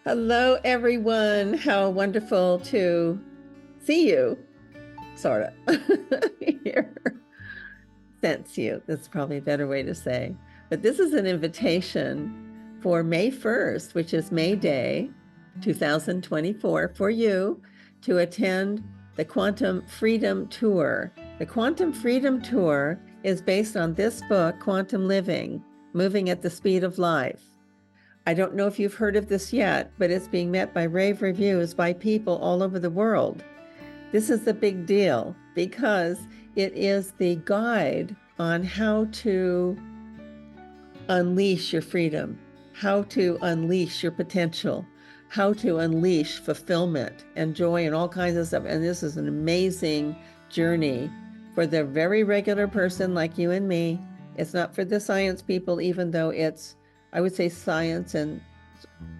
Hello, everyone. How wonderful to see you, sort of, here. Sense you. That's probably a better way to say. But this is an invitation for May 1st, which is May Day 2024, for you to attend the Quantum Freedom Tour. The Quantum Freedom Tour is based on this book, Quantum Living, Moving at the Speed of Life. I don't know if you've heard of this yet, but it's being met by rave reviews by people all over the world. This is the big deal because it is the guide on how to unleash your freedom, how to unleash your potential, how to unleash fulfillment and joy and all kinds of stuff. And this is an amazing journey for the very regular person like you and me. It's not for the science people, even though it's, I would say, science, and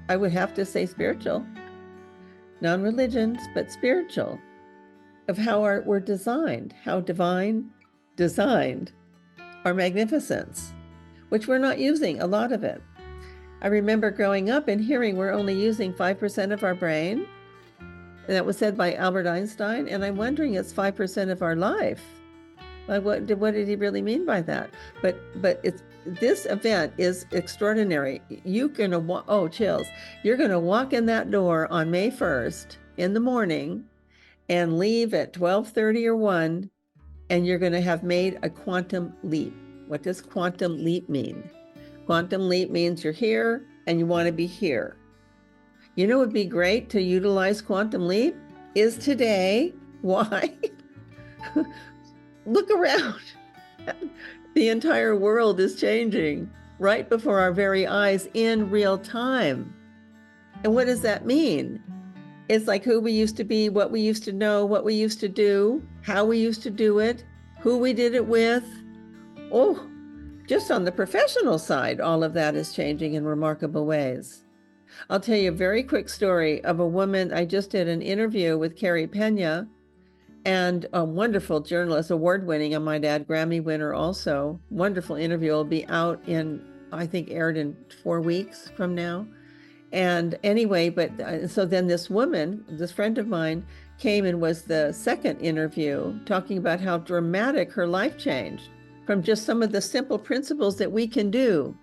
I would have to say spiritual, non-religions, but spiritual, of how we're designed, how divine designed our magnificence, which we're not using a lot of it. I remember growing up and hearing we're only using 5% of our brain. And that was said by Albert Einstein. And I'm wondering, it's 5% of our life. Like, what did he really mean by that? But this event is extraordinary. You're gonna chills. You're gonna walk in that door on May 1st in the morning and leave at 12:30 or 1, and you're gonna have made a quantum leap. What does quantum leap mean? Quantum leap means you're here and you want to be here. You know what would be great to utilize quantum leap is today. Why? Look around. The entire world is changing right before our very eyes in real time. And what does that mean? It's like who we used to be, what we used to know, what we used to do, how we used to do it, who we did it with. Oh, just on the professional side, all of that is changing in remarkable ways. I'll tell you a very quick story of a woman. I just did an interview with Carrie Pena, and a wonderful journalist, award-winning, I might add, Grammy winner also. Wonderful interview. Will be out in, I think, aired in 4 weeks from now. And anyway, so then this woman, this friend of mine, came and was the second interview, talking about how dramatic her life changed from just some of the simple principles that we can do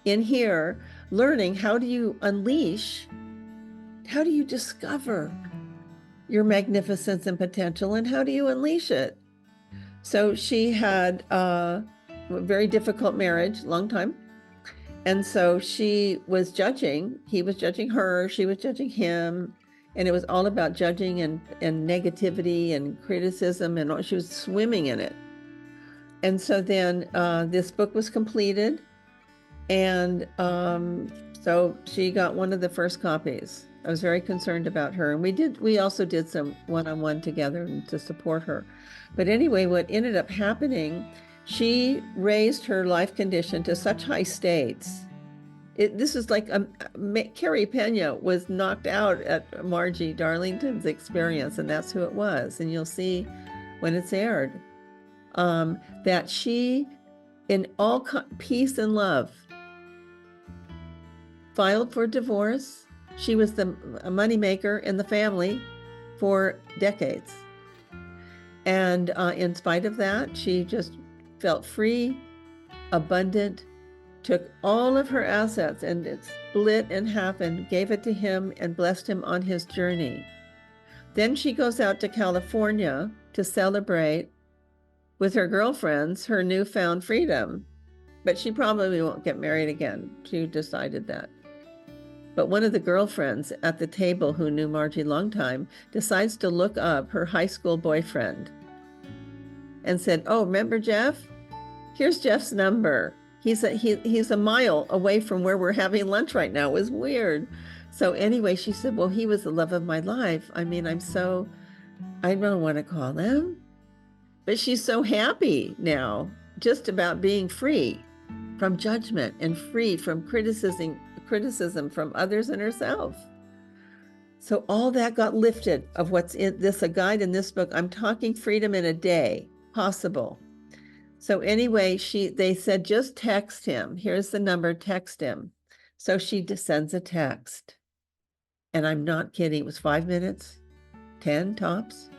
in here, learning how do you unleash, how do you discover your magnificence and potential, and how do you unleash it? So she had a very difficult marriage, long time. And so she was judging, he was judging her, she was judging him. And it was all about judging and negativity and criticism, and she was swimming in it. And so then this book was completed. And so she got one of the first copies. I was very concerned about her. And we also did some one-on-one together to support her. But anyway, what ended up happening, she raised her life condition to such high states. This is like Carrie Pena was knocked out at Margie Darlington's experience, and that's who it was. And you'll see when it's aired that she, in all peace and love, filed for divorce. She was the moneymaker in the family for decades. And in spite of that, she just felt free, abundant, took all of her assets and it split in half and gave it to him and blessed him on his journey. Then she goes out to California to celebrate with her girlfriends her newfound freedom. But she probably won't get married again. She decided that. But one of the girlfriends at the table who knew Margie long time decides to look up her high school boyfriend and said, "Oh, remember Jeff? Here's Jeff's number. He's a mile away from where we're having lunch right now." It was weird. So anyway, she said, "Well, he was the love of my life. I mean, I don't want to call him." But she's so happy now just about being free from judgment and free from criticism from others and herself. So all that got lifted of what's in this, a guide in this book. I'm talking freedom in a day, possible. So anyway, they said, just text him. Here's the number, text him. So she sends a text. and I'm not kidding, it was 5 minutes, 10 tops.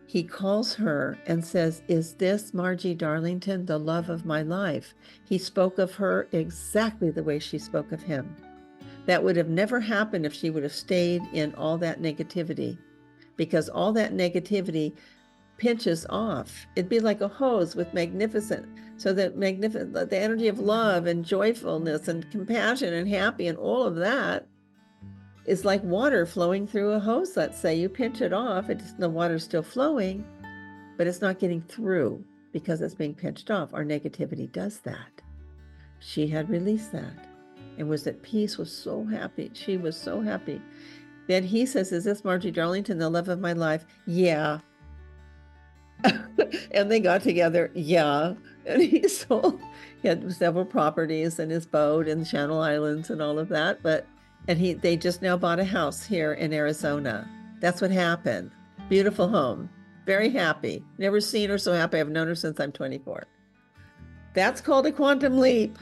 He calls her and says, "Is this Margie Darlington, the love of my life?" He spoke of her exactly the way she spoke of him. That would have never happened if she would have stayed in all that negativity, because all that negativity pinches off. It'd be like a hose with magnificent, so that the energy of love and joyfulness and compassion and happy and all of that is like water flowing through a hose. Let's say you pinch it off, the water's still flowing, but it's not getting through because it's being pinched off. Our negativity does that. She had released that and was at peace, was so happy. She was so happy. Then he says, "Is this Margie Darlington, the love of my life?" "Yeah." And they got together. "Yeah." And he had several properties and his boat and Channel Islands and all of that. They just now bought a house here in Arizona. That's what happened. Beautiful home. Very happy. Never seen her so happy. I've known her since I'm 24. That's called a quantum leap,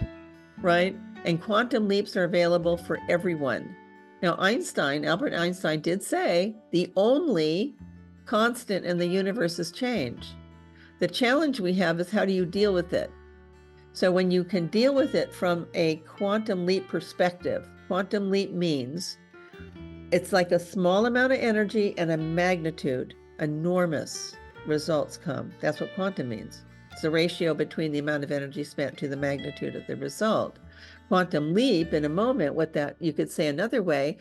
right? And quantum leaps are available for everyone. Now, Albert Einstein did say the only constant in the universe is change. The challenge we have is, how do you deal with it? So when you can deal with it from a quantum leap perspective, quantum leap means it's like a small amount of energy and a magnitude, enormous results come. That's what quantum means. It's the ratio between the amount of energy spent to the magnitude of the result. Quantum leap, in a moment, you could say another way,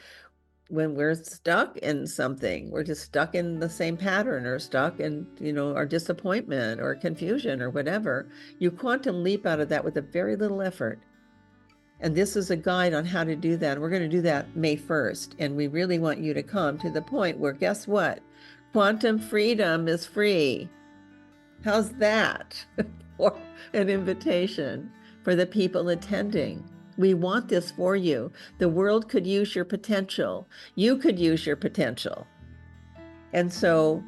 when we're stuck in something, we're just stuck in the same pattern, or stuck in, our disappointment or confusion or whatever, you quantum leap out of that with a very little effort. And this is a guide on how to do that. We're going to do that May 1st. And we really want you to come to the point where, guess what? Quantum freedom is free. How's that for an invitation for the people attending? We want this for you. The world could use your potential. You could use your potential. And so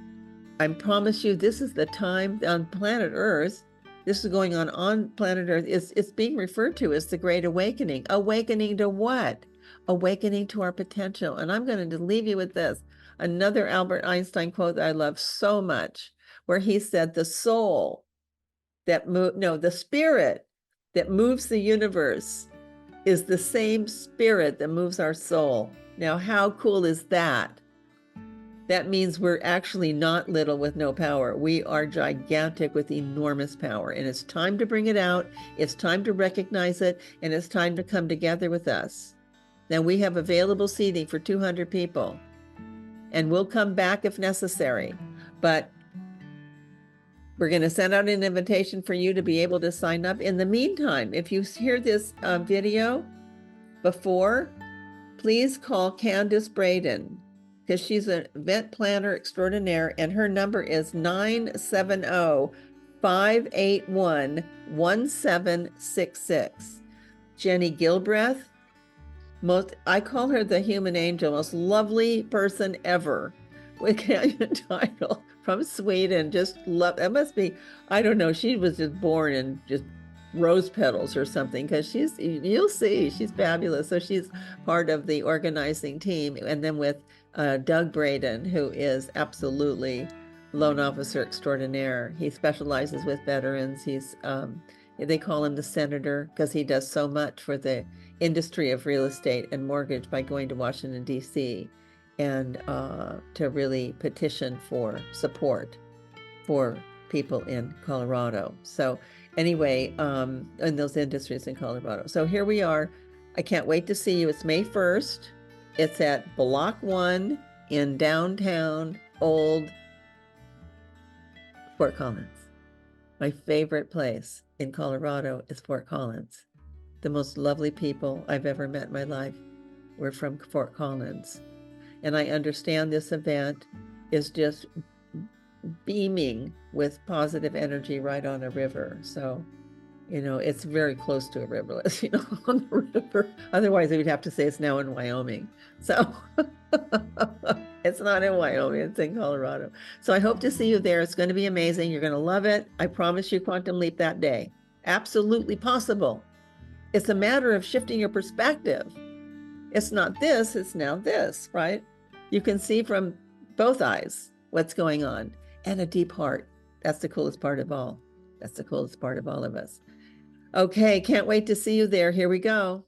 I promise you, this is the time on planet Earth. This is going on planet Earth. It's being referred to as the Great Awakening. Awakening to what? Awakening to our potential. And I'm going to leave you with this. Another Albert Einstein quote that I love so much, where he said, the spirit that moves the universe is the same spirit that moves our soul. Now, how cool is that? That means we're actually not little with no power. We are gigantic with enormous power. And it's time to bring it out. It's time to recognize it. And it's time to come together with us. Now, we have available seating for 200 people. And we'll come back if necessary. But we're going to send out an invitation for you to be able to sign up. In the meantime, if you hear this video before, please call Candace Braden, because she's an event planner extraordinaire, and her number is 970-581-1766. Jenny Gilbreth, I call her the human angel, most lovely person ever, with Canyon title, from Sweden. Just love, that must be, I don't know, she was just born in just rose petals or something, because you'll see, she's fabulous. So she's part of the organizing team. And then with Doug Braden, who is absolutely loan officer extraordinaire. He specializes with veterans. They call him the senator, because he does so much for the industry of real estate and mortgage by going to Washington, D.C. and to really petition for support for people in Colorado. So anyway, in those industries in Colorado. So here we are. I can't wait to see you. It's May 1st. It's at Block 1 in downtown Old Fort Collins. My favorite place in Colorado is Fort Collins. The most lovely people I've ever met in my life were from Fort Collins. And I understand this event is just beaming with positive energy right on a river. So, it's very close to a river, on the river. Otherwise, we'd have to say it's now in Wyoming. So it's not in Wyoming, it's in Colorado. So I hope to see you there. It's going to be amazing. You're going to love it. I promise you, Quantum Leap that day. Absolutely possible. It's a matter of shifting your perspective. It's not this, it's now this, right? You can see from both eyes what's going on, and a deep heart. That's the coolest part of all. That's the coolest part of all of us. Okay, can't wait to see you there. Here we go.